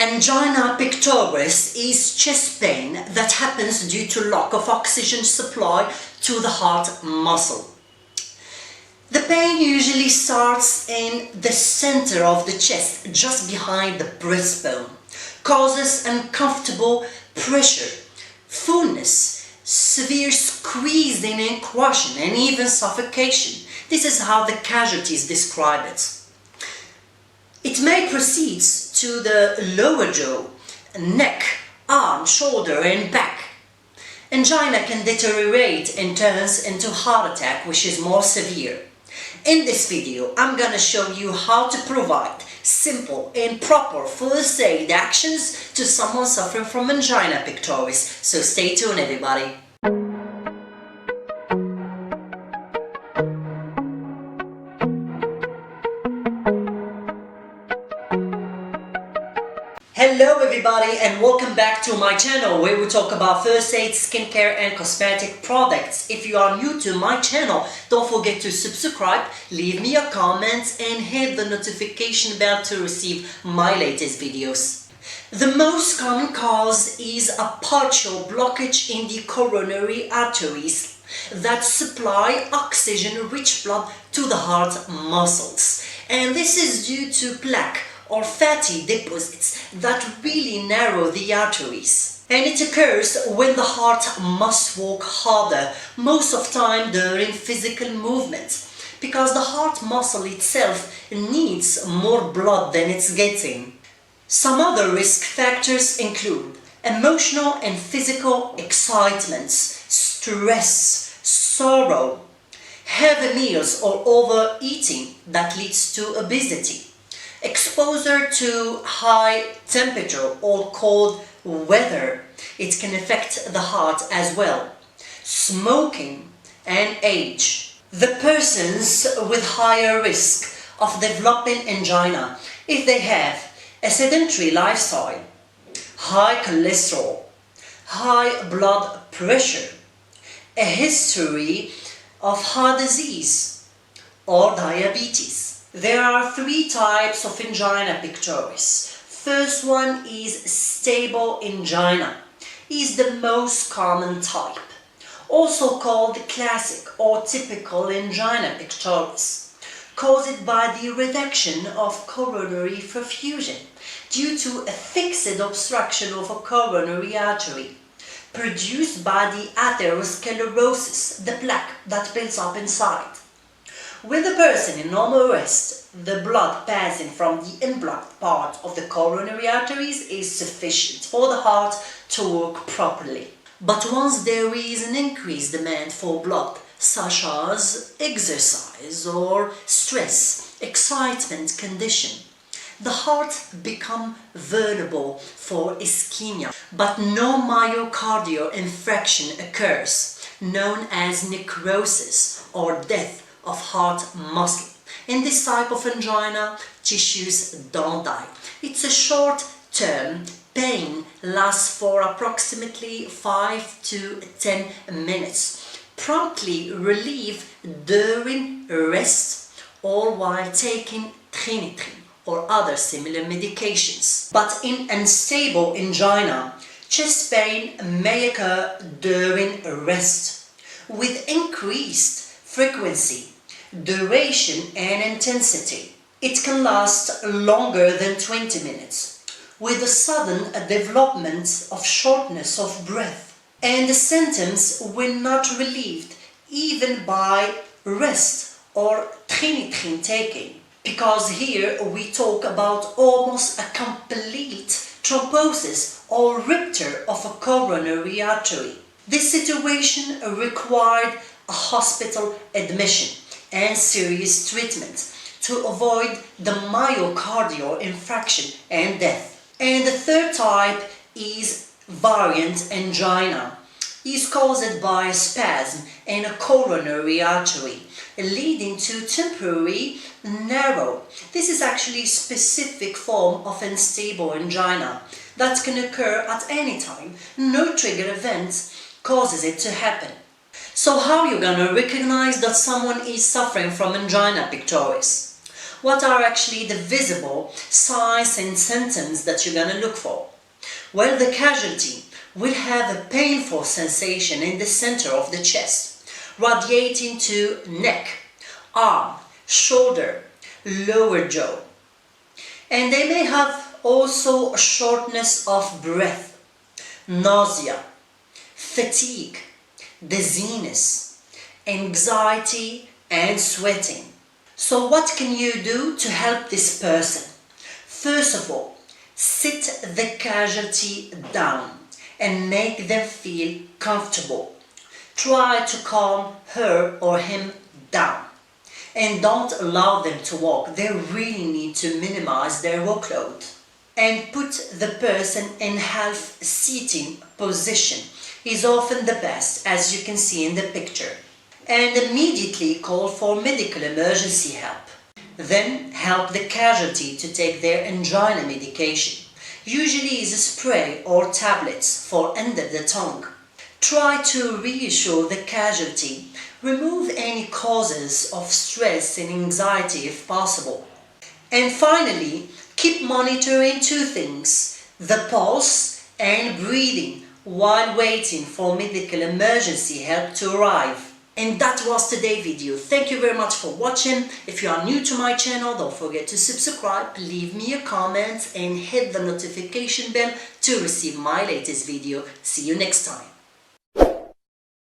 Angina pectoris is chest pain that happens due to lack of oxygen supply to the heart muscle. The pain usually starts in the center of the chest, just behind the breastbone, causes uncomfortable pressure, fullness, severe squeezing and crushing, and even suffocation. This is how the casualties describe it. It may proceed to the lower jaw, neck, arm, shoulder and back. Angina can deteriorate and turns into heart attack, which is more severe. In this video, I'm gonna show you how to provide simple and proper first aid actions to someone suffering from angina pectoris. So stay tuned, everybody. Hello everybody and welcome back to my channel where we talk about first aid, skincare and cosmetic products. If you are new to my channel, don't forget to subscribe, leave me a comment and hit the notification bell to receive my latest videos. The most common cause is a partial blockage in the coronary arteries that supply oxygen-rich blood to the heart muscles. And this is due to plaque or fatty deposits that really narrow the arteries. And it occurs when the heart must work harder, most of the time during physical movement, because the heart muscle itself needs more blood than it's getting. Some other risk factors include emotional and physical excitements, stress, sorrow, heavy meals or overeating that leads to obesity, exposure to high temperature or cold weather, it can affect the heart as well, smoking and age. The persons with higher risk of developing angina, if they have a sedentary lifestyle, high cholesterol, high blood pressure, a history of heart disease or diabetes. There are three types of angina pectoris. First one is stable angina. Is the most common type, also called classic or typical angina pectoris, caused by the reduction of coronary perfusion due to a fixed obstruction of a coronary artery produced by the atherosclerosis, the plaque that builds up inside. With the person in normal rest, the blood passing from the unblocked part of the coronary arteries is sufficient for the heart to work properly. But once there is an increased demand for blood, such as exercise or stress, excitement condition, the heart becomes vulnerable for ischemia, but no myocardial infarction occurs, known as necrosis or death of heart muscle. In this type of angina, tissues don't die. It's a short-term pain, lasts for approximately 5 to 10 minutes, promptly relieved during rest or while taking trinitrin or other similar medications. But in unstable angina, chest pain may occur during rest with increased frequency, duration and intensity. It can last longer than 20 minutes, with a sudden development of shortness of breath, and the symptoms will not relieved even by rest or trinitrin taking, because here we talk about almost a complete thrombosis or rupture of a coronary artery. This situation required a hospital admission and serious treatment to avoid the myocardial infarction and death. And the third type is variant angina. It's caused by a spasm in a coronary artery, leading to temporary narrow. This is actually a specific form of unstable angina that can occur at any time. No trigger event causes it to happen. So how are you gonna recognize that someone is suffering from angina pectoris? What are actually the visible signs and symptoms that you're going to look for? Well, the casualty will have a painful sensation in the center of the chest, radiating to neck, arm, shoulder, lower jaw. And they may have also a shortness of breath, nausea, fatigue, dizziness, anxiety, and sweating. So what can you do to help this person? First of all, sit the casualty down and make them feel comfortable. Try to calm her or him down. And don't allow them to walk. They really need to minimize their workload. And put the person in half-seating position is often the best, as you can see in the picture. And immediately call for medical emergency help. Then help the casualty to take their angina medication. Usually is a spray or tablets for under the tongue. Try to reassure the casualty. Remove any causes of stress and anxiety if possible. And finally, keep monitoring two things: the pulse and breathing while waiting for medical emergency help to arrive. And that was today's video. Thank you very much for watching. If you are new to my channel, don't forget to subscribe, leave me a comment and hit the notification bell to receive my latest video. See you next time.